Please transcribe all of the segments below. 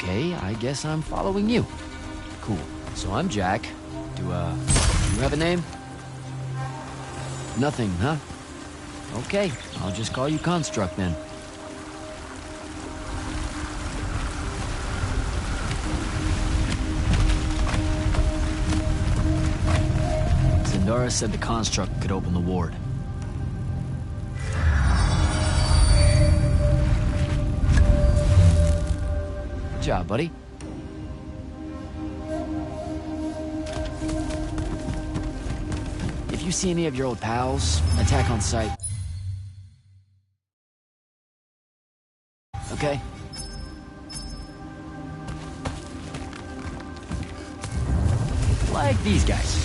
Okay, I guess I'm following you. Cool. So I'm Jack. Do you have a name? Nothing, huh? Okay, I'll just call you Construct then. Zendara said the Construct could open the ward. Good job, buddy. If you see any of your old pals, attack on sight. Okay? Like these guys.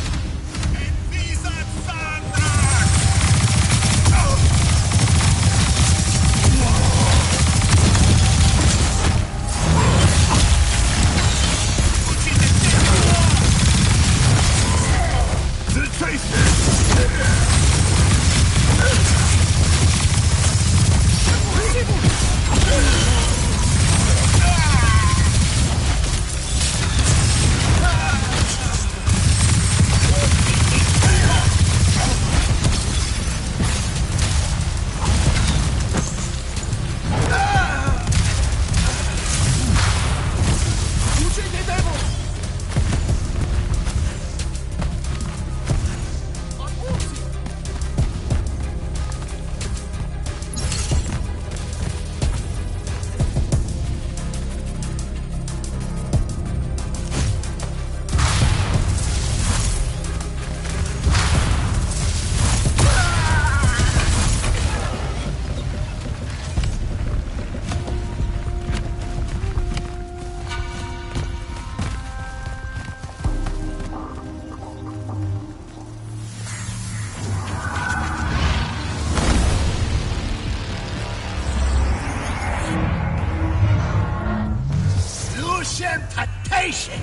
Temptation!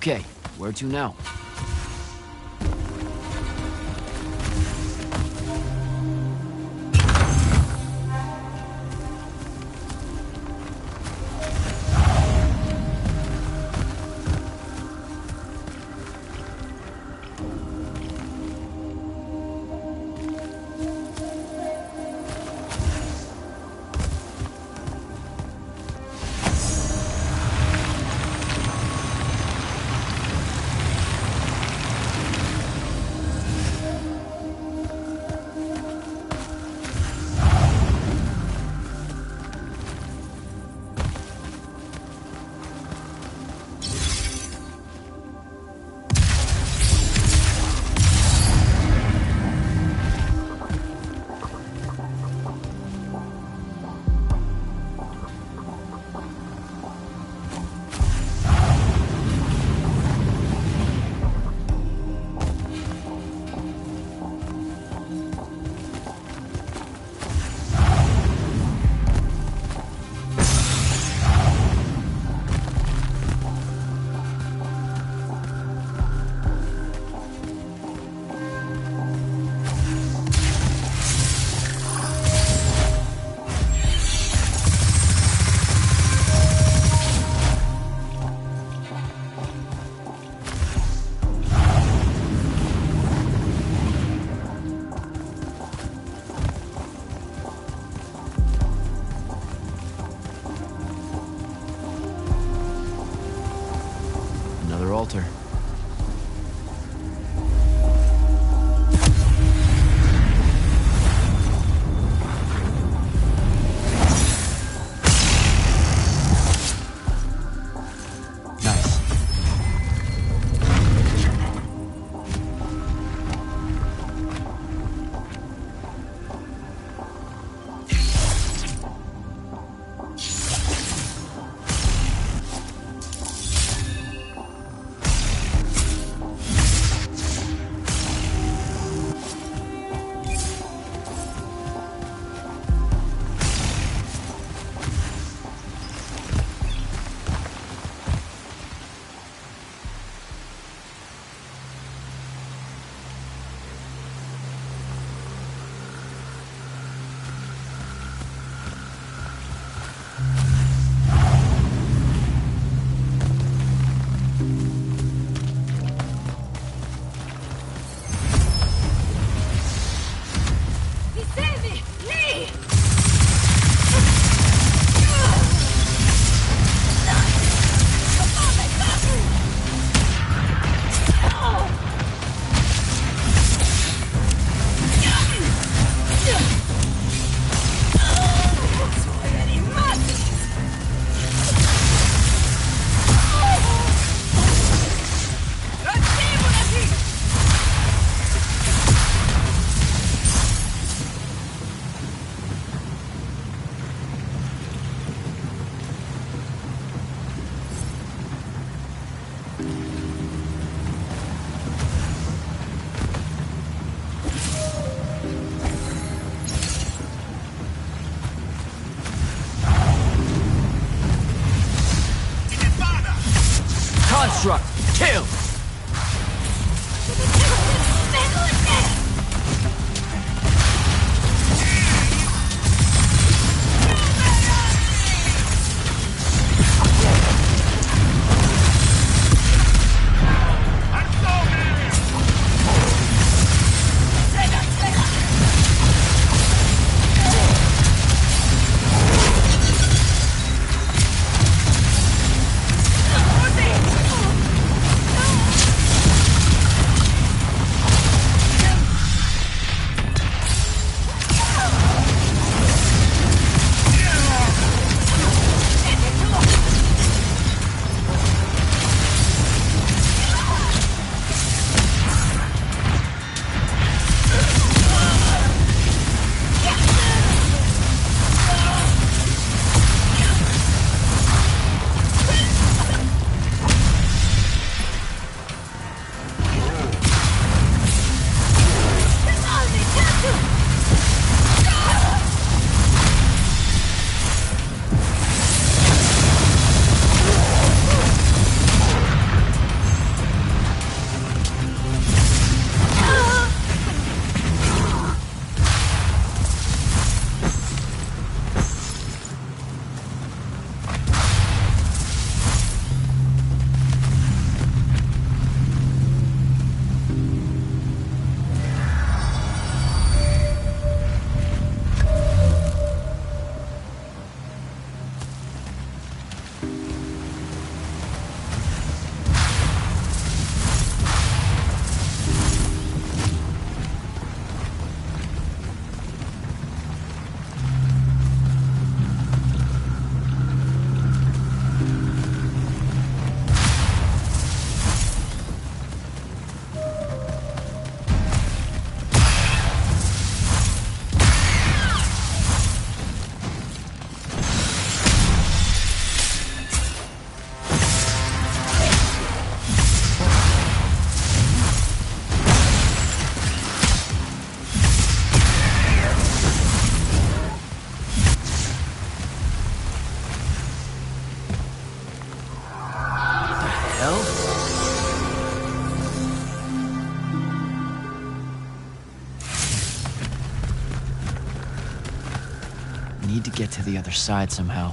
Okay, where to now? Another altar. Nice. Construct! Kill! need to get to the other side somehow.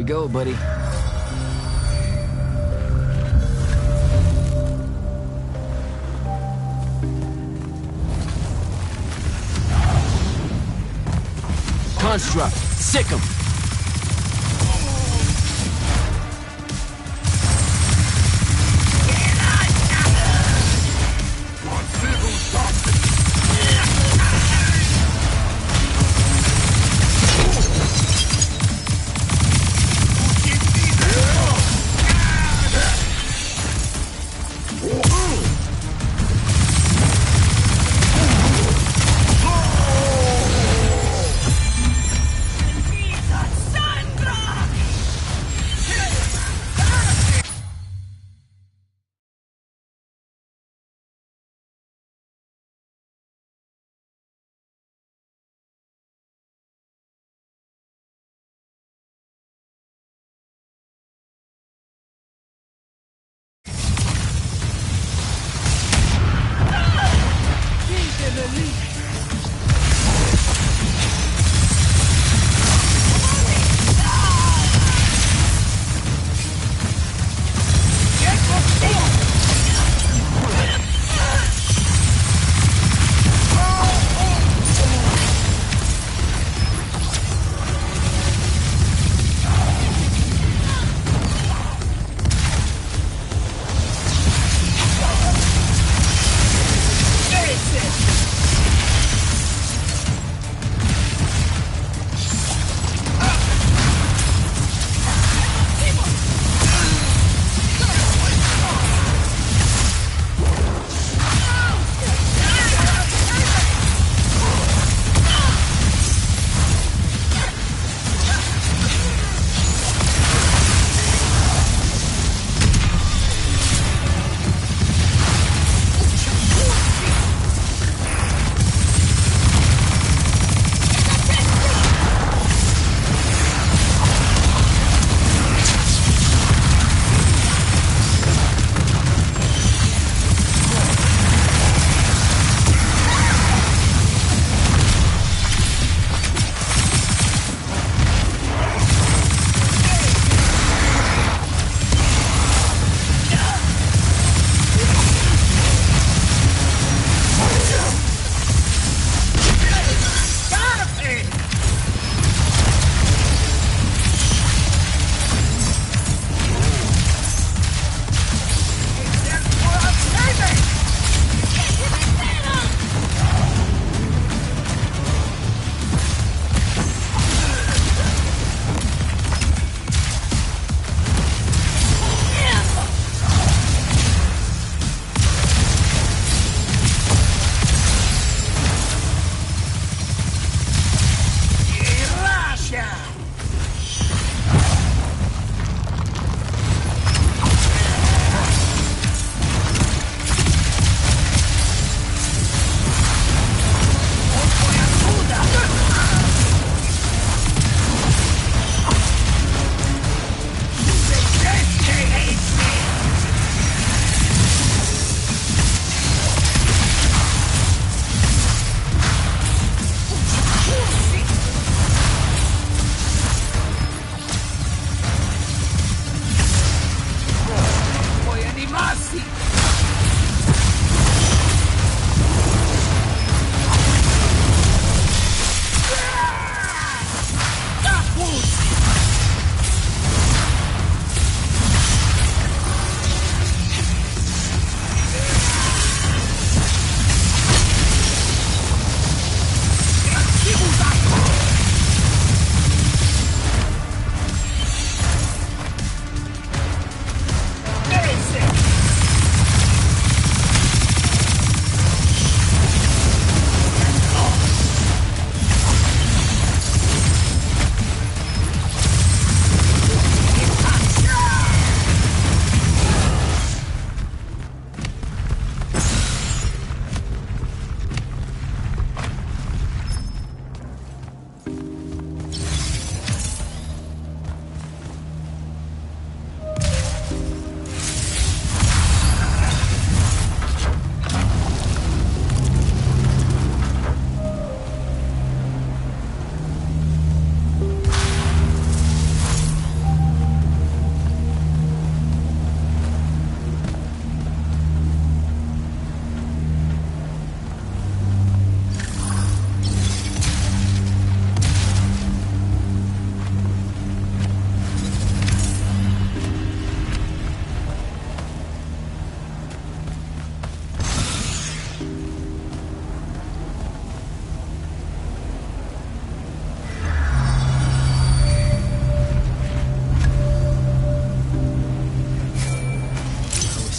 Go, buddy. Construct, sick 'em.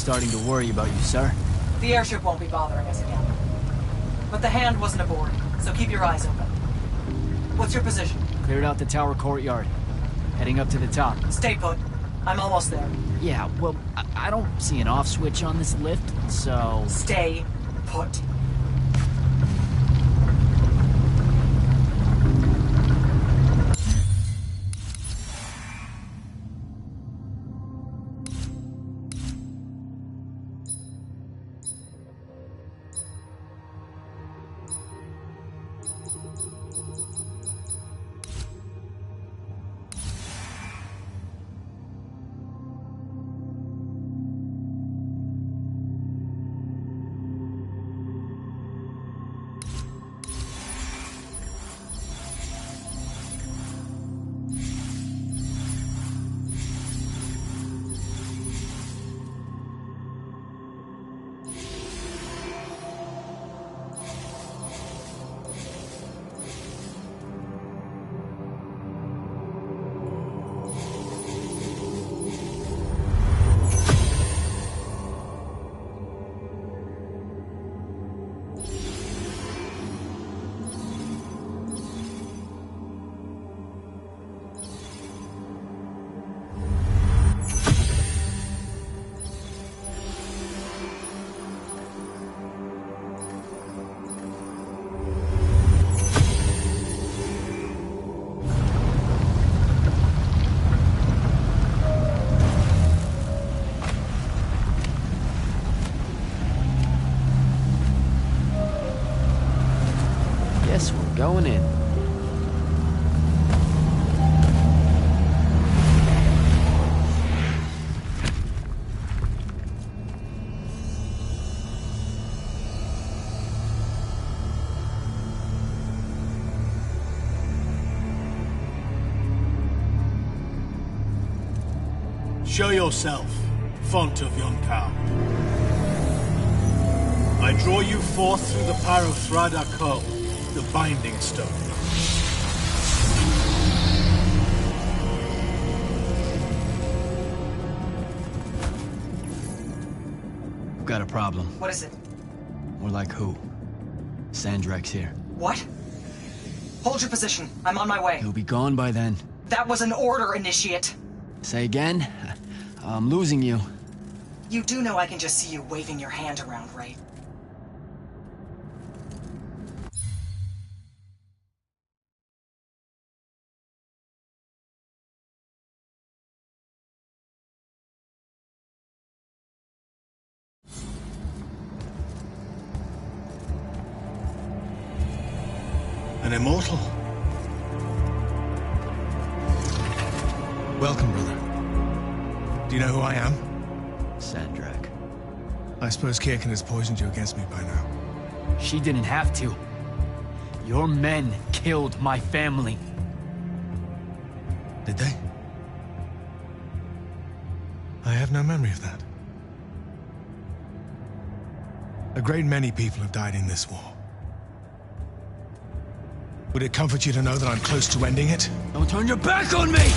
starting to worry about you, sir. The airship won't be bothering us again. But the Hand wasn't aboard, so keep your eyes open. What's your position? Cleared out the tower courtyard. Heading up to the top. Stay put. I'm almost there. Yeah, well, I don't see an off switch on this lift, so... Stay put. Going in. Show yourself, font of yon cow. I draw you forth through the power of Thrada Ko, the Binding Stone. We've got a problem. What is it? More like who? Sandrak's here. What? Hold your position. I'm on my way. He'll be gone by then. That was an order, Initiate. Say again? I'm losing you. You do know I can just see you waving your hand around, right? An immortal. Welcome, brother. Do you know who I am? Sandrak. I suppose Kirkin has poisoned you against me by now. She didn't have to. Your men killed my family. Did they? I have no memory of that. A great many people have died in this war. Would it comfort you to know that I'm close to ending it? Don't turn your back on me!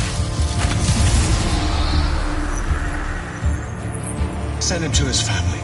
Send him to his family.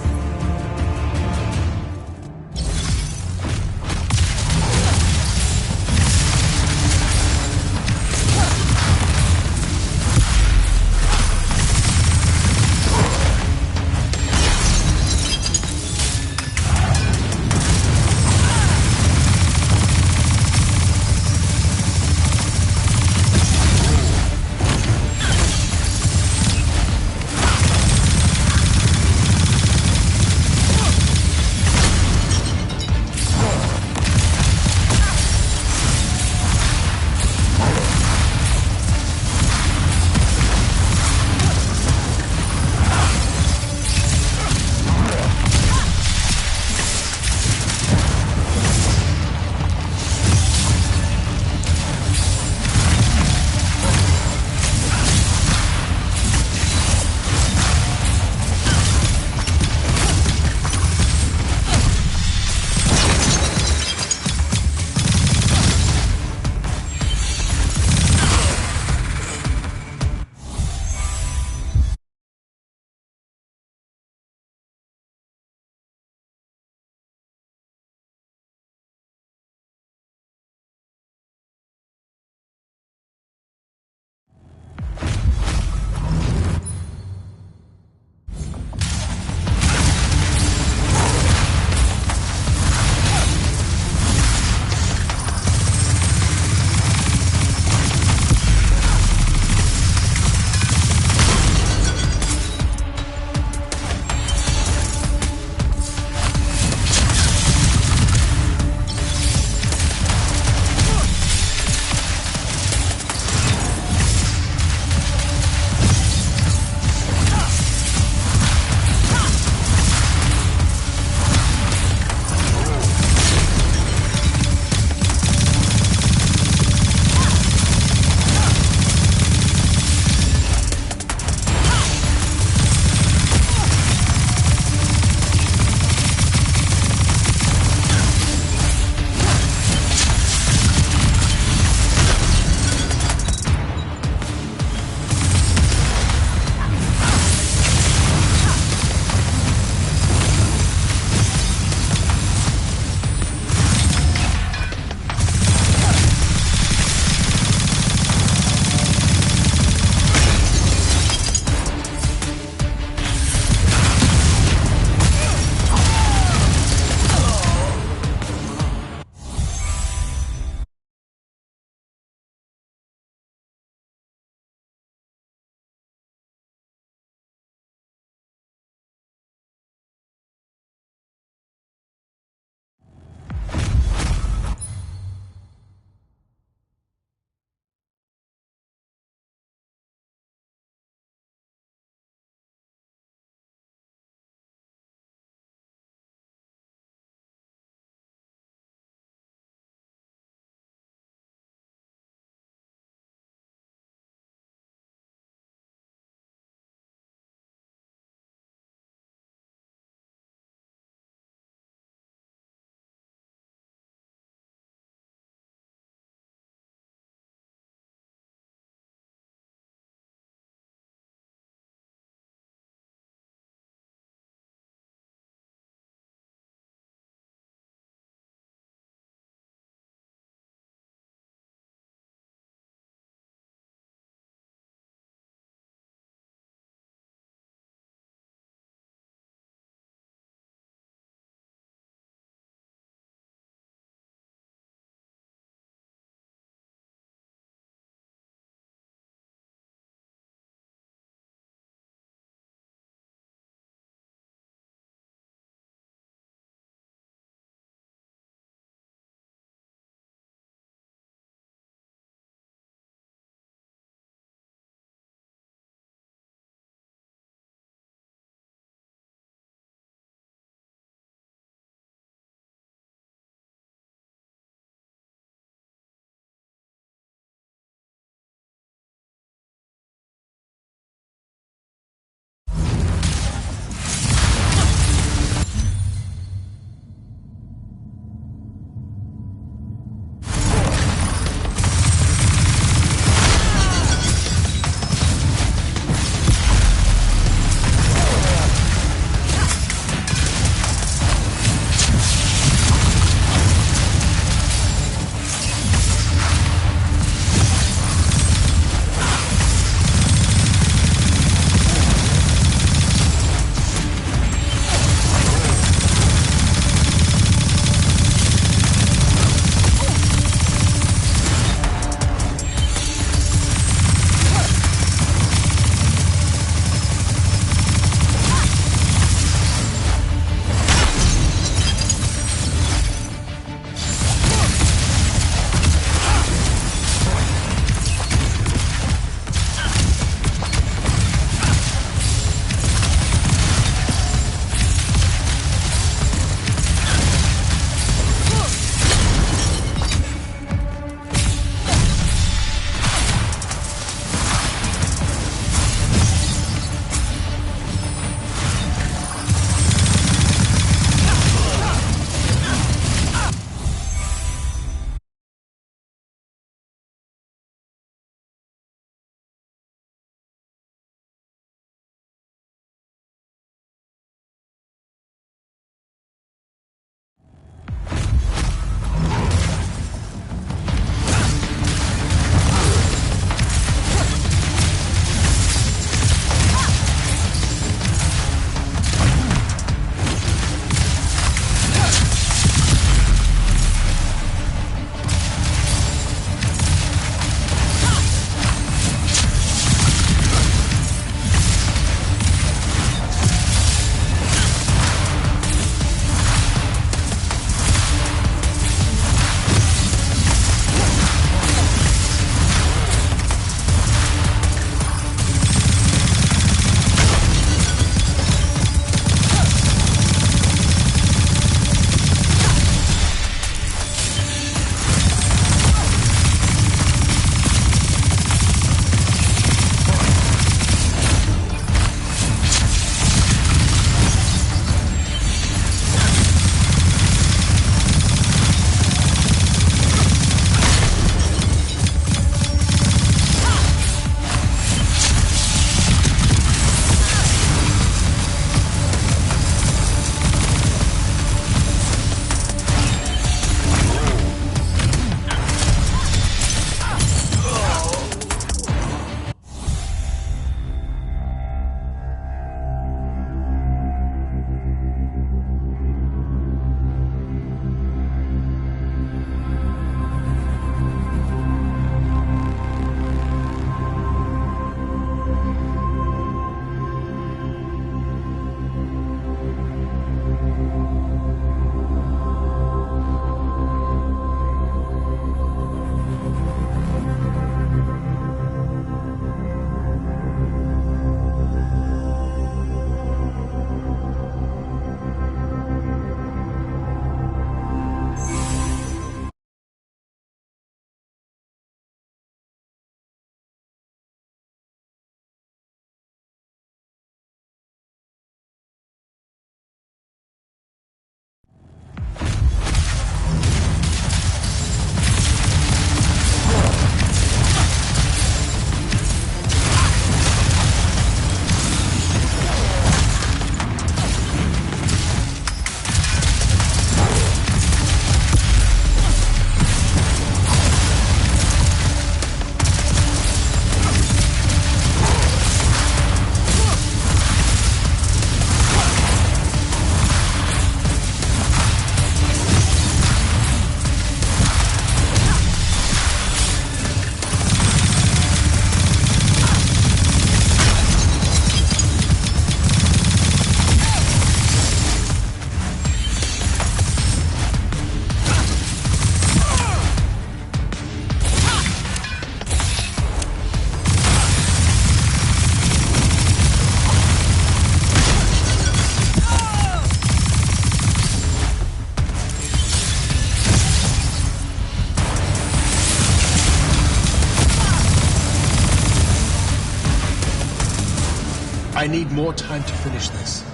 more time to finish this.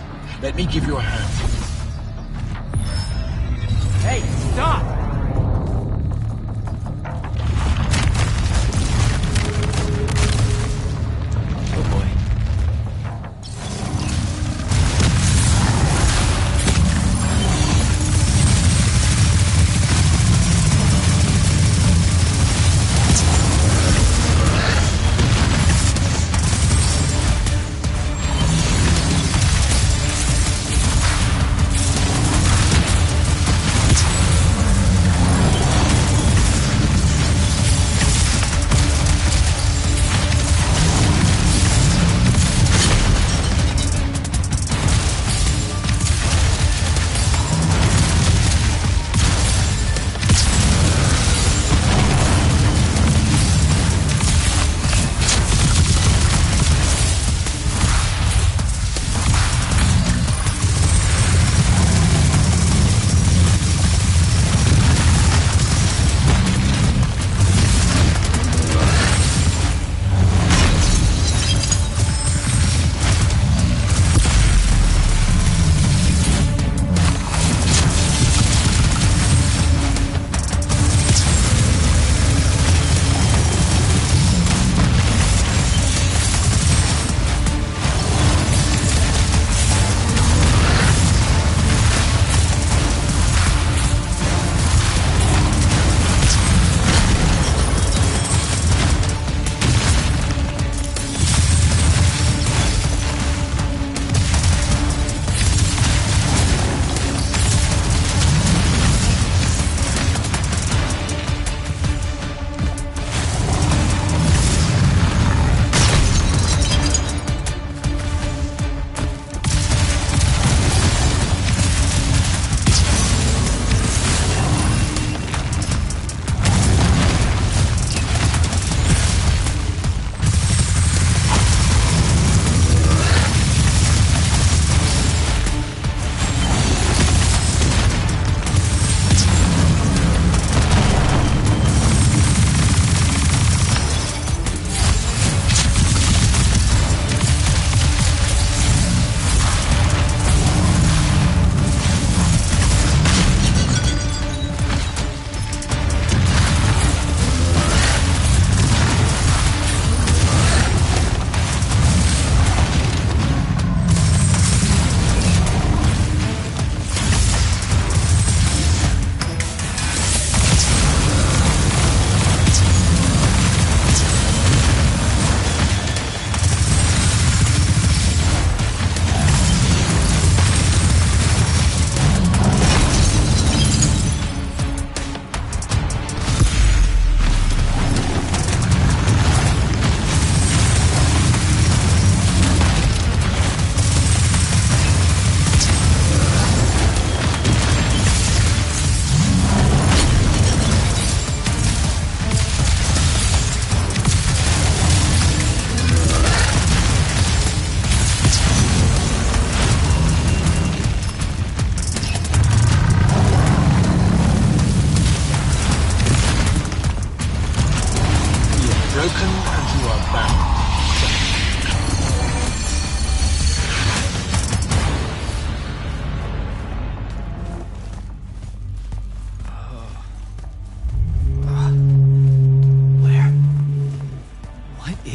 Let me give you a hand. Hey, stop! Oh boy.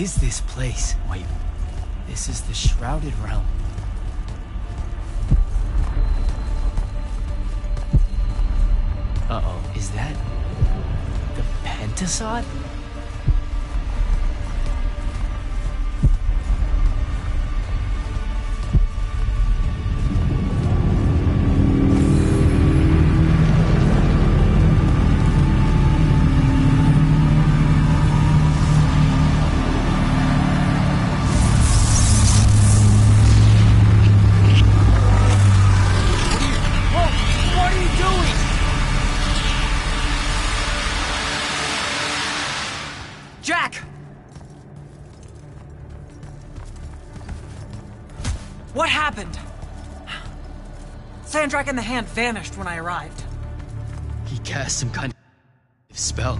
is this place? Wait, this is the Shrouded Realm. Uh-oh, is that the Pentasod? What happened? Sandrak and the Hand vanished when I arrived. He cast some kind of spell.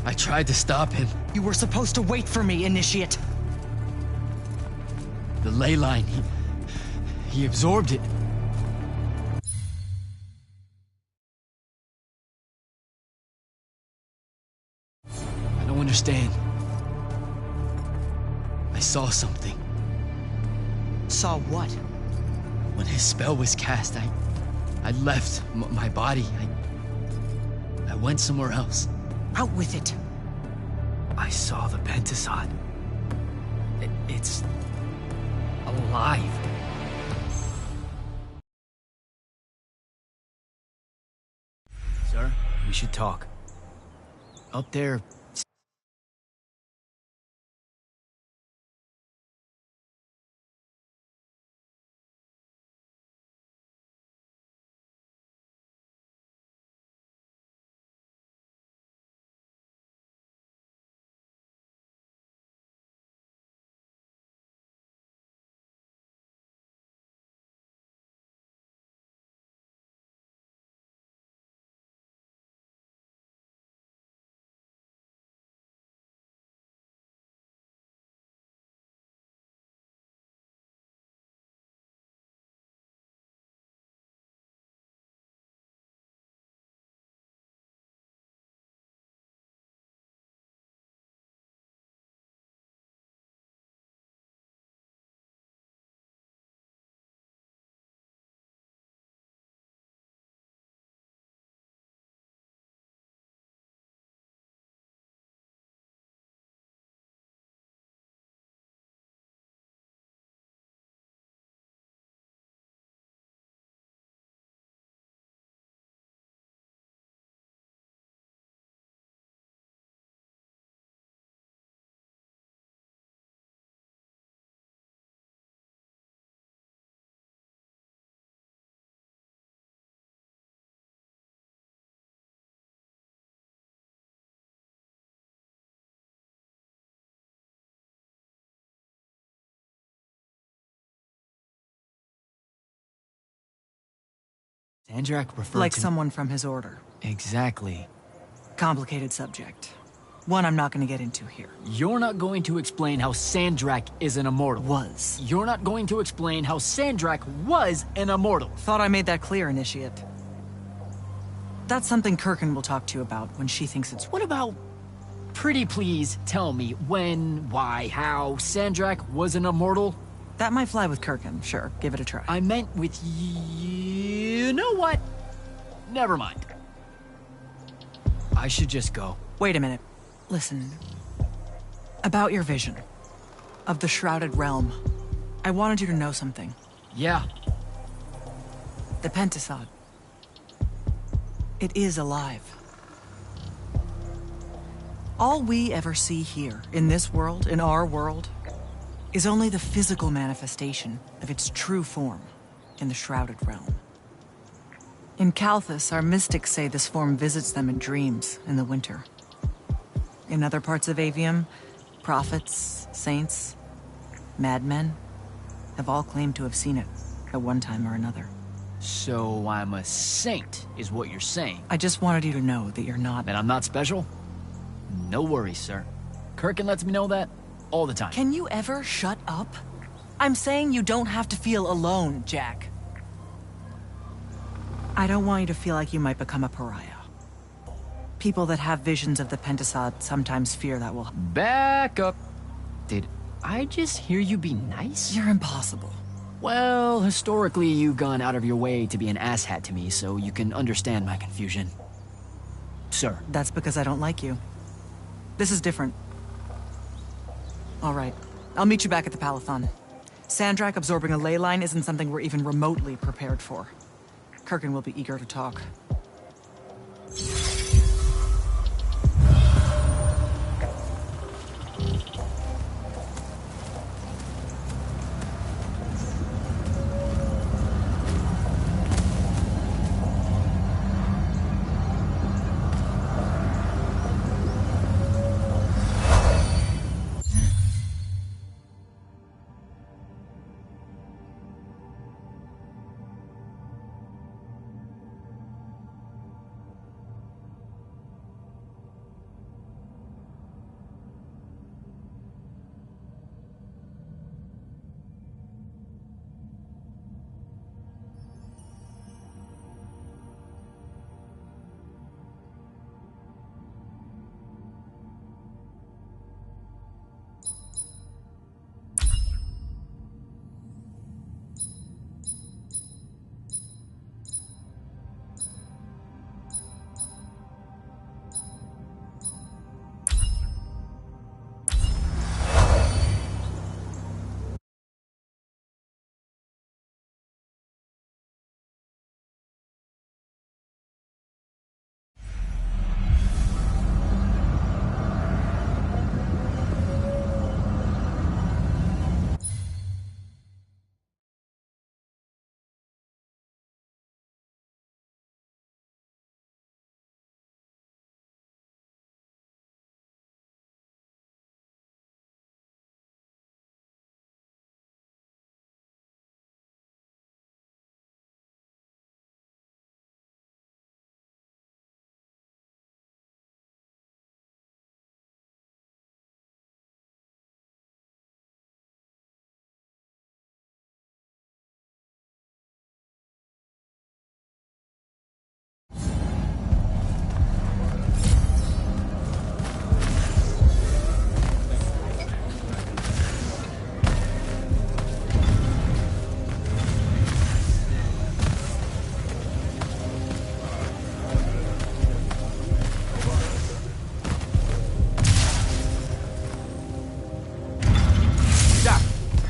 I tried to stop him. You were supposed to wait for me, Initiate. The ley line, he absorbed it. I don't understand. I saw something. Saw what? When his spell was cast, I left my body. I went somewhere else. Out with it. I saw the Pentasod. It's alive. Sir, we should talk. Up there. Sandrak referred Like to... someone from his order. Exactly. Complicated subject. One I'm not going to get into here. You're not going to explain how Sandrak is an immortal. Was. You're not going to explain how Sandrak was an immortal. Thought I made that clear, Initiate. That's something Kirkin will talk to you about when she thinks it's... What about... Pretty please tell me when, why, how Sandrak was an immortal? That might fly with Kirkin, sure. Give it a try. I meant with you know what? Never mind. I should just go. Wait a minute. Listen. About your vision. Of the Shrouded Realm. I wanted you to know something. Yeah. The Pentasod. It is alive. All we ever see here, in this world, in our world, is only the physical manifestation of its true form in the Shrouded Realm. In Kalthus, our mystics say this form visits them in dreams in the winter. In other parts of Avium, prophets, saints, madmen have all claimed to have seen it at one time or another. So I'm a saint, is what you're saying. I just wanted you to know that you're not... And I'm not special? No worries, sir. Kirkin lets me know that all the time. Can you ever shut up? I'm saying you don't have to feel alone, Jack. I don't want you to feel like you might become a pariah. People that have visions of the Pentasod sometimes fear that will... Back up. Did I just hear you be nice? You're impossible. Well, historically, you've gone out of your way to be an asshat to me, so you can understand my confusion. Sir. That's because I don't like you. This is different. All right. I'll meet you back at the Palathon. Sandrak absorbing a ley line isn't something we're even remotely prepared for. Kirkin will be eager to talk.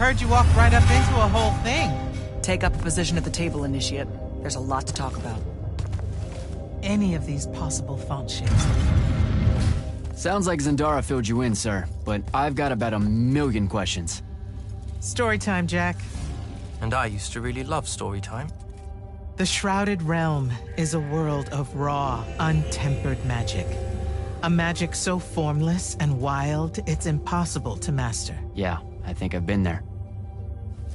heard you walked right up into a whole thing. Take up a position at the table, Initiate. There's a lot to talk about. Any of these possible font shapes. Sounds like Zendara filled you in, sir, but I've got about 1,000,000 questions. Story time, Jack. And I used to really love story time. The Shrouded Realm is a world of raw, untempered magic. A magic so formless and wild, it's impossible to master. Yeah, I think I've been there.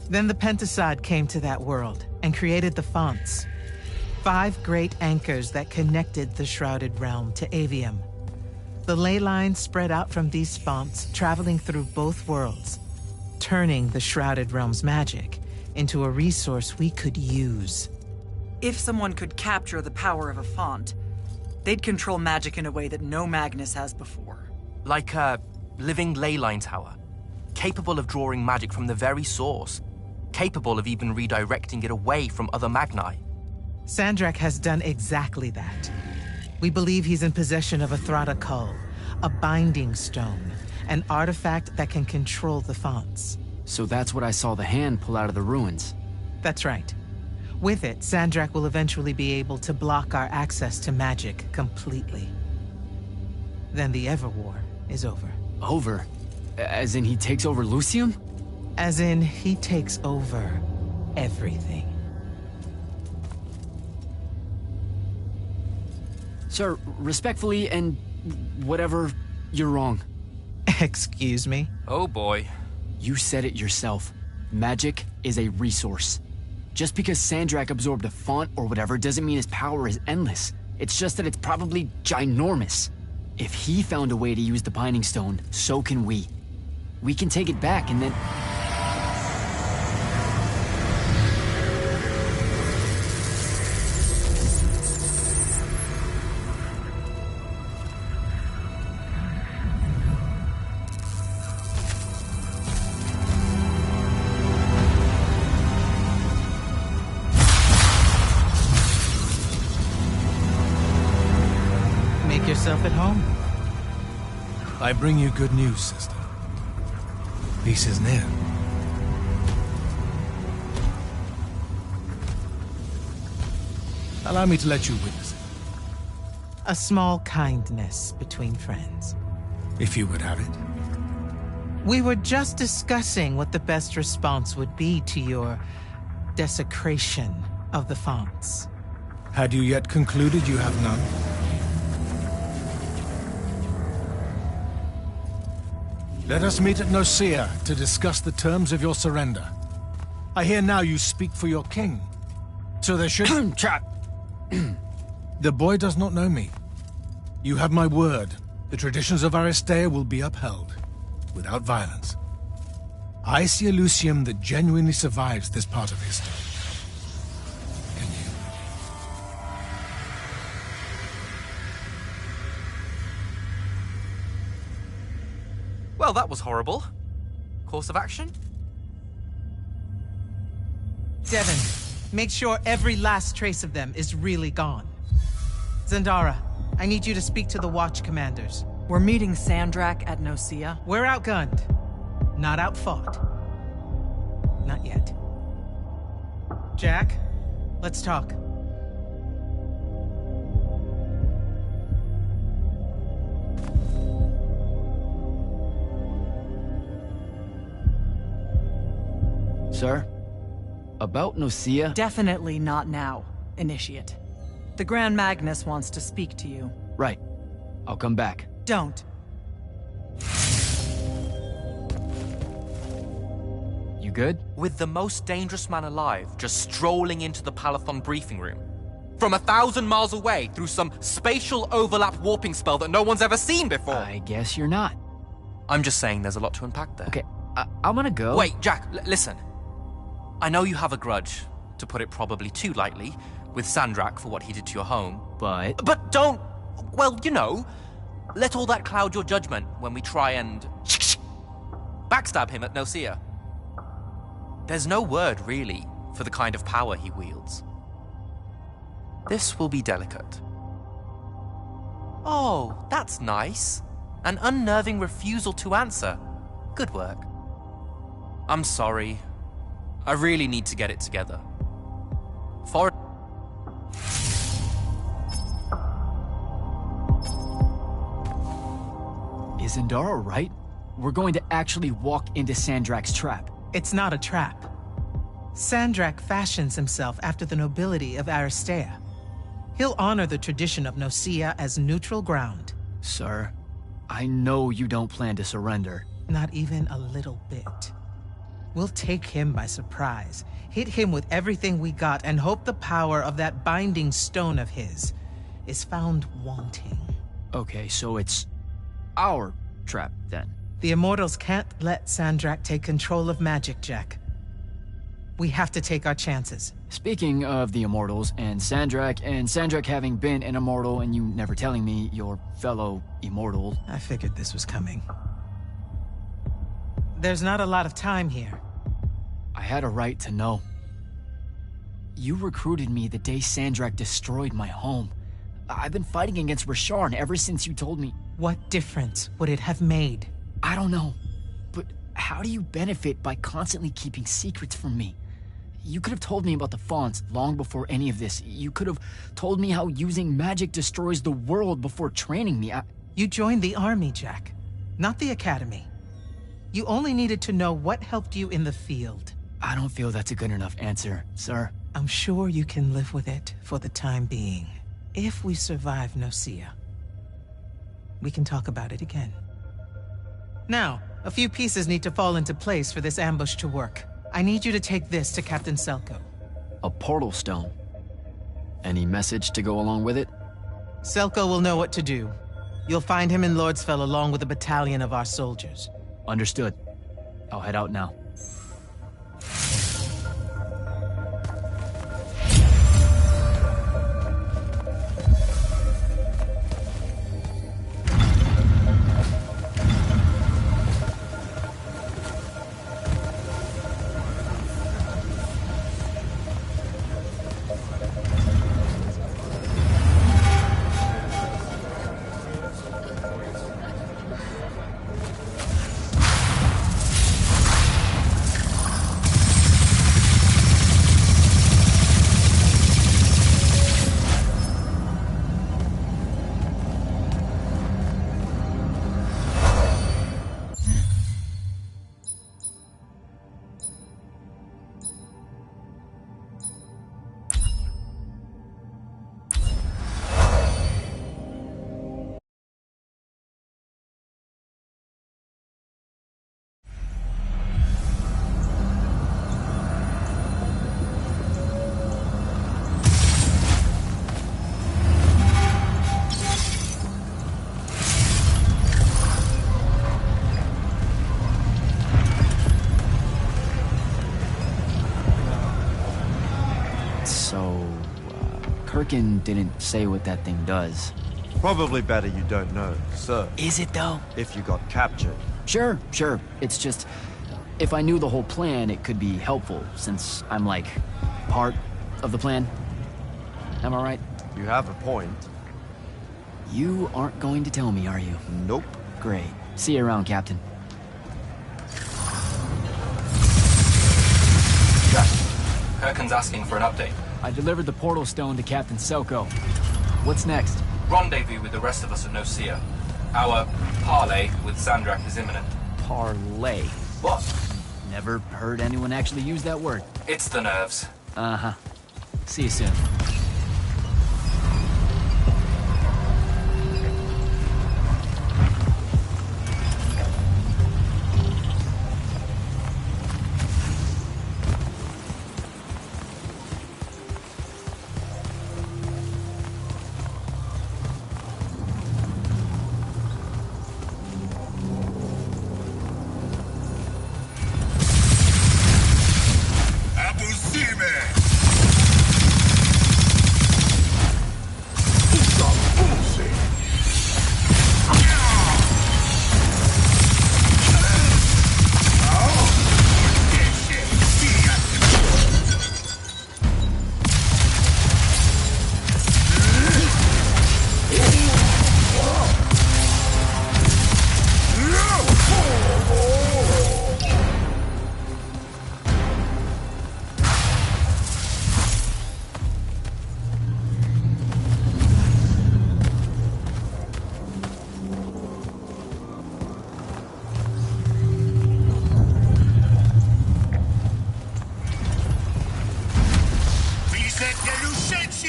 Then the Pentasod came to that world and created the fonts. 5 great anchors that connected the Shrouded Realm to Avium. The ley lines spread out from these fonts, traveling through both worlds, turning the Shrouded Realm's magic into a resource we could use. If someone could capture the power of a font, they'd control magic in a way that no Magnus has before. Like a living leyline tower, capable of drawing magic from the very source, capable of even redirecting it away from other Magni. Sandrak has done exactly that. We believe he's in possession of a Thrada Cull, a binding stone, an artifact that can control the fonts. So that's what I saw the hand pull out of the ruins. That's right. With it, Sandrak will eventually be able to block our access to magic completely. Then the Everwar is over. Over? As in he takes over Lucium? As in, he takes over everything. Sir, respectfully and whatever, you're wrong. Excuse me? Oh boy. You said it yourself. Magic is a resource. Just because Sandrak absorbed a font or whatever doesn't mean his power is endless. It's just that it's probably ginormous. If he found a way to use the Binding Stone, so can we. We can take it back and then... Make yourself at home. I bring you good news, sister. Peace is near. Allow me to let you witness it, A small kindness between friends. if you would have it. We were just discussing what the best response would be to your desecration of the fonts. Had you yet concluded you have none? Let us meet at Nicaea to discuss the terms of your surrender. I hear now you speak for your king. So there should... Trap! The boy does not know me. You have my word. The traditions of Aristea will be upheld, without violence. I see a Lucium that genuinely survives this part of history. Can you? Well, that was horrible. Course of action? Devin, make sure every last trace of them is really gone. Zendara, I need you to speak to the Watch Commanders. We're meeting Sandrak at Nicaea. We're outgunned, not outfought. Not yet. Jack, let's talk. Sir? About Nicaea? Definitely not now, Initiate. The Grand Magnus wants to speak to you. Right. I'll come back. Don't. You good? With the most dangerous man alive just strolling into the Palathon briefing room. From 1,000 miles away through some spatial overlap warping spell that no one's ever seen before. I guess you're not. I'm just saying there's a lot to unpack there. Okay, I'm gonna go. Wait, Jack, listen. I know you have a grudge, to put it probably too lightly, with Sandrak for what he did to your home. But don't, well, you know, let all that cloud your judgment when we try and backstab him at Nicaea. There's no word, really, for the kind of power he wields. This will be delicate. Oh, that's nice. An unnerving refusal to answer. Good work. I'm sorry. I really need to get it together. For... Is Indara right? We're going to actually walk into Sandrak's trap. It's not a trap. Sandrak fashions himself after the nobility of Aristea. He'll honor the tradition of Nosea as neutral ground. Sir, I know you don't plan to surrender. Not even a little bit. We'll take him by surprise, hit him with everything we got, and hope the power of that binding stone of his is found wanting. Okay, so it's our trap, then. The Immortals can't let Sandrak take control of magic, Jack. We have to take our chances. Speaking of the Immortals and Sandrak having been an Immortal and you never telling me your fellow Immortal... I figured this was coming. There's not a lot of time here. I had a right to know. You recruited me the day Sandrak destroyed my home. I've been fighting against Rasharn ever since you told me. What difference would it have made? I don't know, but how do you benefit by constantly keeping secrets from me? You could have told me about the Fonts long before any of this. You could have told me how using magic destroys the world before training me. You joined the army, Jack, not the academy. You only needed to know what helped you in the field. I don't feel that's a good enough answer, sir. I'm sure you can live with it for the time being. If we survive Nosea, we can talk about it again. Now, a few pieces need to fall into place for this ambush to work. I need you to take this to Captain Selko. A portal stone. Any message to go along with it? Selko will know what to do. You'll find him in Lordsfell along with a battalion of our soldiers. Understood. I'll head out now. Kirkin didn't say what that thing does. Probably better you don't know, sir. Is it though? If you got captured. Sure. It's just, if I knew the whole plan, it could be helpful, since I'm like, part of the plan. Am I right? You have a point. You aren't going to tell me, are you? Nope. Great. See you around, Captain. Jack, Kirkin's asking for an update. I delivered the portal stone to Captain Selko. What's next? Rendezvous with the rest of us at Nosea. Our parley with Sandrak is imminent. Parlay. What? Never heard anyone actually use that word. It's the nerves. Uh-huh. See you soon.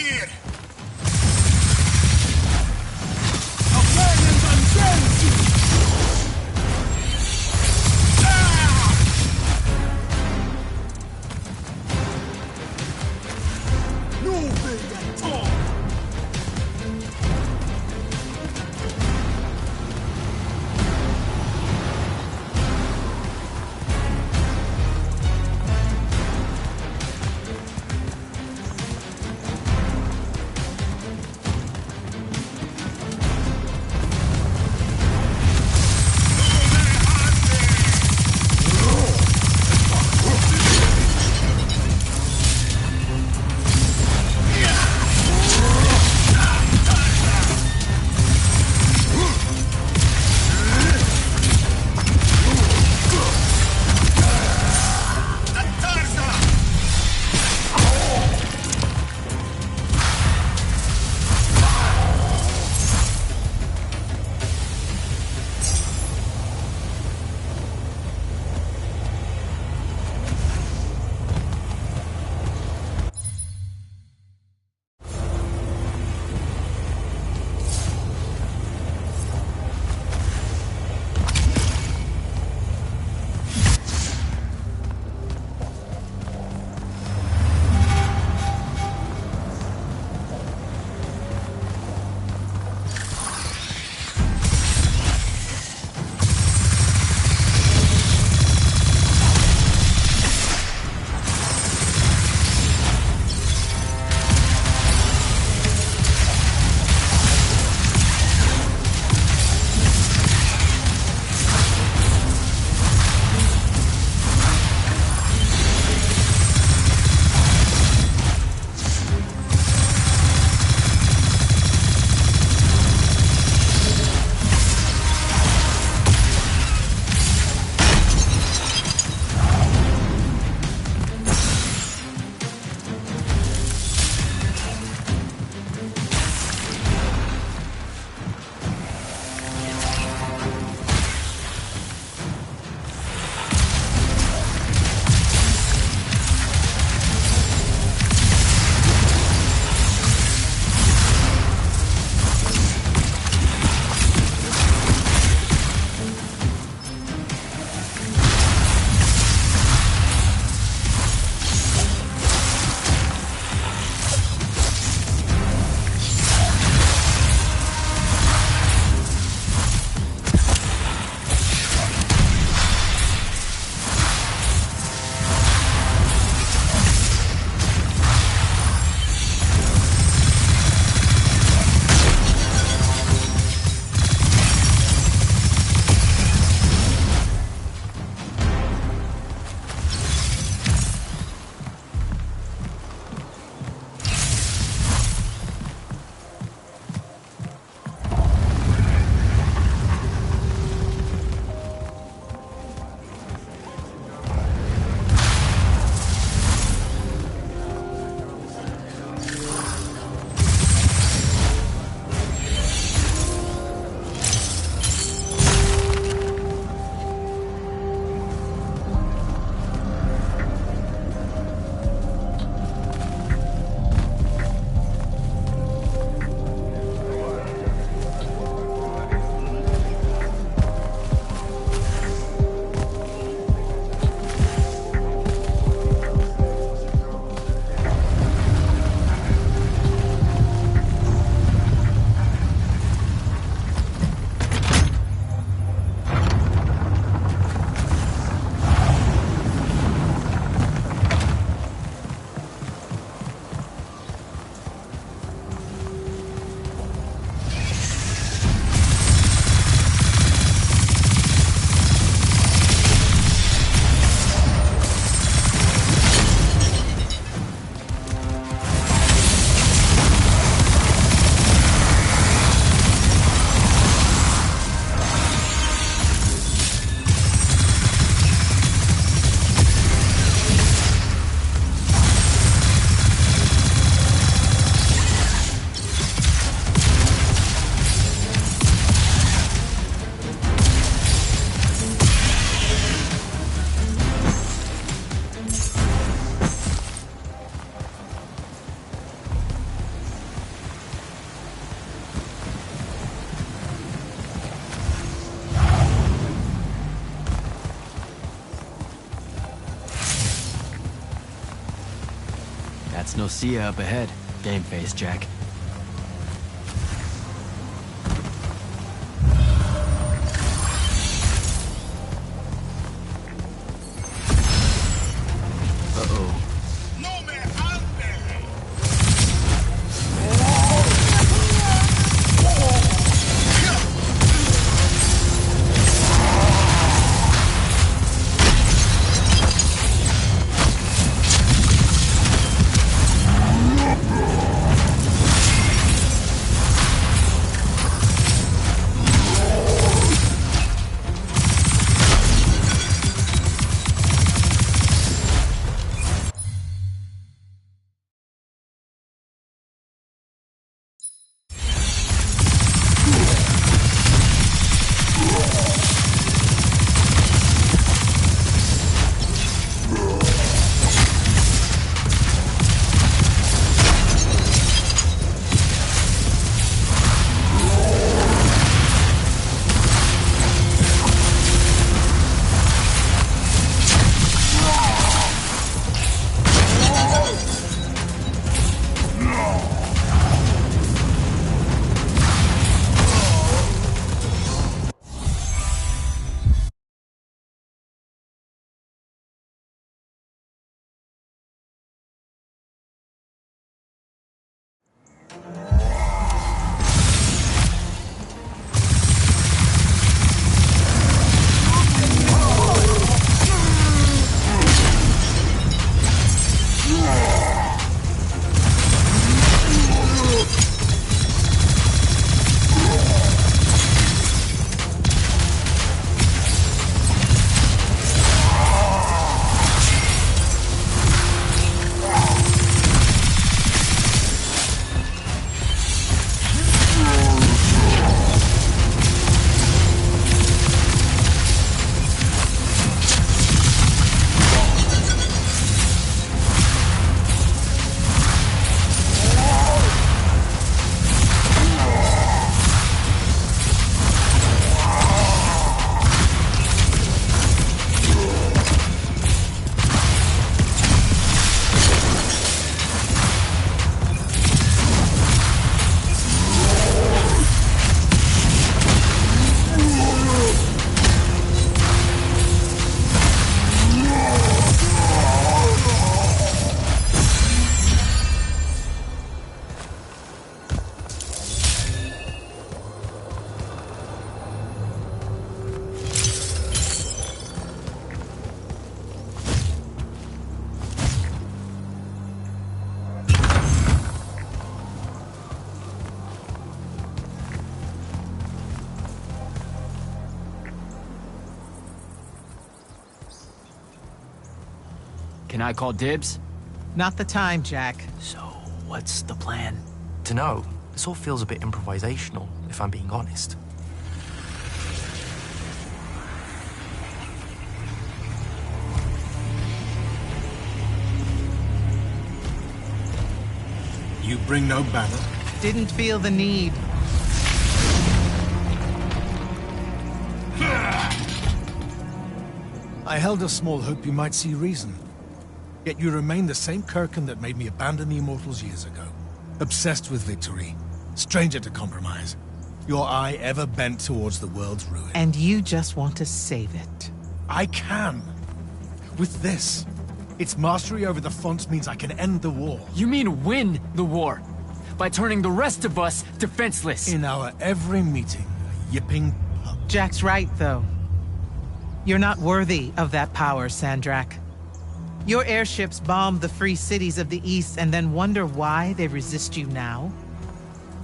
Yeah! That's Nocia up ahead. Game face, Jack. Uh-oh. Can I call dibs? Not the time, Jack. So, what's the plan? Dunno. This all feels a bit improvisational, if I'm being honest. You bring no banner? Didn't feel the need. I held a small hope you might see reason. Yet you remain the same Kirkin that made me abandon the Immortals years ago. Obsessed with victory, stranger to compromise. Your eye ever bent towards the world's ruin. And you just want to save it. I can. With this. Its mastery over the fonts means I can end the war. You mean win the war? By turning the rest of us defenseless? In our every meeting, a yipping pup. Jack's right, though. You're not worthy of that power, Sandrak. Your airships bombed the free cities of the East and then wonder why they resist you now?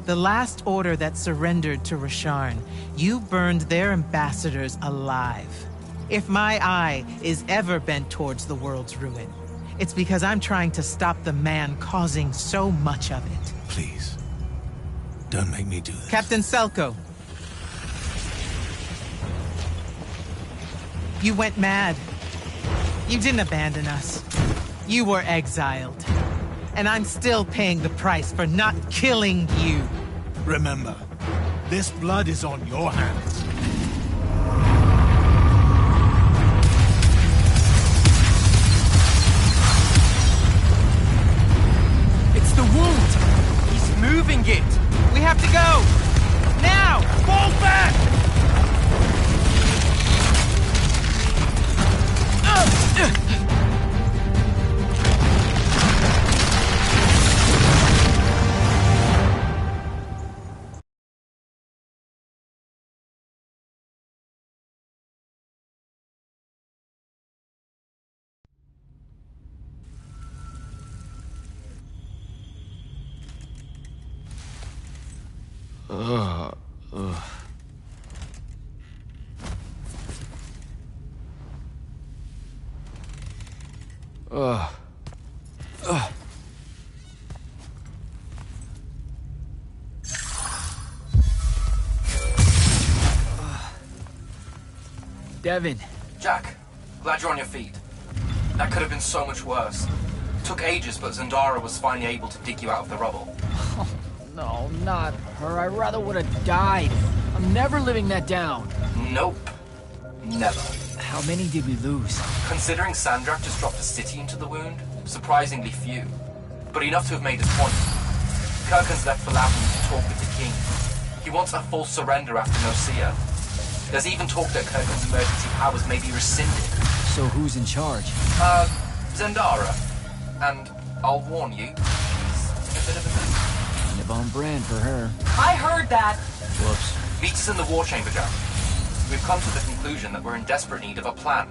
The last order that surrendered to Rasharn, you burned their ambassadors alive. If my eye is ever bent towards the world's ruin, it's because I'm trying to stop the man causing so much of it. Please, don't make me do this. Captain Selko. You went mad. You didn't abandon us. You were exiled. And I'm still paying the price for not killing you. Remember, this blood is on your hands. moving it! We have to go! Now! Fall back! Devin. Jack, glad you're on your feet. That could have been so much worse. Took ages, but Zendara was finally able to dig you out of the rubble. Oh, no, not her. I rather would have died. I'm never living that down. Nope. Never. How many did we lose? Considering Sandrak just dropped a city into the wound, surprisingly few. But enough to have made his point. Kirkhan's left for Latin to talk with the king. He wants a full surrender after Nocia. There's even talk that Kirkhan's emergency powers may be rescinded. So who's in charge? Zendara. And I'll warn you, she's in a bit of a mood. Kind of on brand for her. I heard that. Whoops. Meet us in the war chamber, Jack. We've come to the conclusion that we're in desperate need of a plan.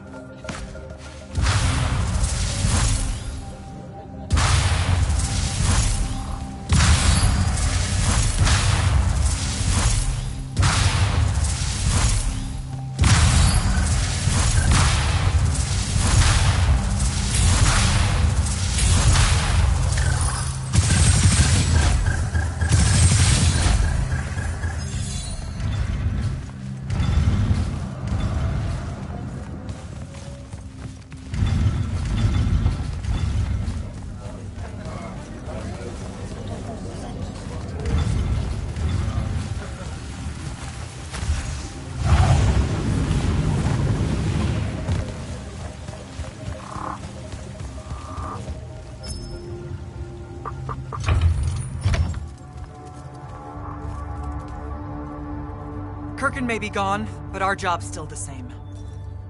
Kirkhan may be gone, but our job's still the same.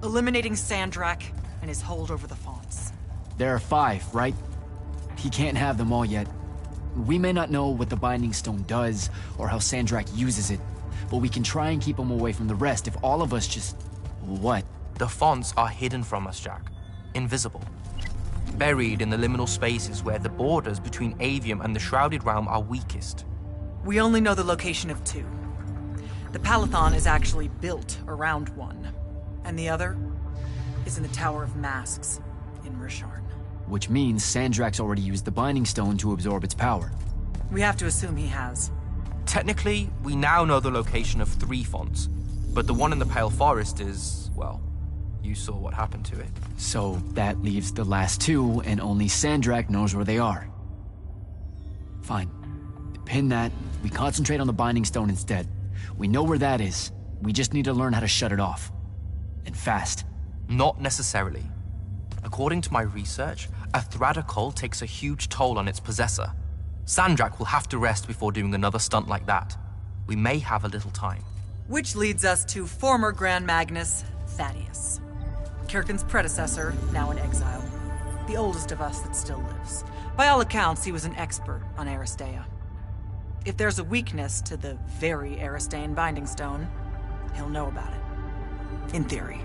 Eliminating Sandrak and his hold over the fonts. There are 5, right? He can't have them all yet. We may not know what the Binding Stone does, or how Sandrak uses it, but we can try and keep him away from the rest if all of us just... What? The fonts are hidden from us, Jack. Invisible. Buried in the liminal spaces where the borders between Avium and the Shrouded Realm are weakest. We only know the location of 2. The Palathon is actually built around one, and the other is in the Tower of Masks in Risharn. Which means Sandrak's already used the Binding Stone to absorb its power. We have to assume he has. Technically, we now know the location of 3 fonts, but the one in the Pale Forest is, well, you saw what happened to it. So that leaves the last 2, and only Sandrak knows where they are. Fine. Pin that. We concentrate on the Binding Stone instead. We know where that is. We just need to learn how to shut it off. And fast. Not necessarily. According to my research, a Thradda cult takes a huge toll on its possessor. Sandrak will have to rest before doing another stunt like that. We may have a little time. Which leads us to former Grand Magnus, Thaddeus. Kirkhan's predecessor, now in exile. The oldest of us that still lives. By all accounts, he was an expert on Aristea. If there's a weakness to the very Aristean Binding Stone, he'll know about it. In theory.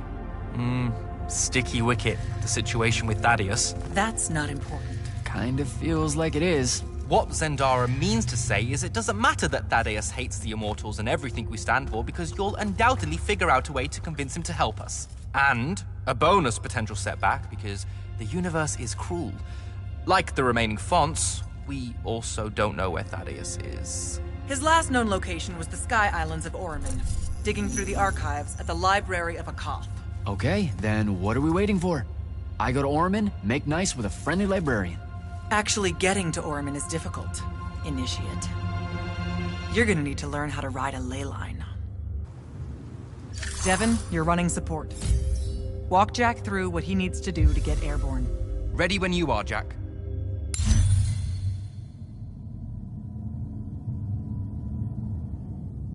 Sticky wicket, the situation with Thaddeus. That's not important. Kind of feels like it is. What Zendara means to say is it doesn't matter that Thaddeus hates the Immortals and everything we stand for, because you'll undoubtedly figure out a way to convince him to help us. And a bonus potential setback, because the universe is cruel. Like the remaining fonts, we also don't know where Thaddeus is. His last known location was the Sky Islands of Oriman, digging through the archives at the Library of Akoth. Okay, then what are we waiting for? I go to Orman, make nice with a friendly librarian. Actually getting to Oriman is difficult, Initiate. You're gonna need to learn how to ride a ley line. Devin, you're running support. Walk Jack through what he needs to do to get airborne. Ready when you are, Jack.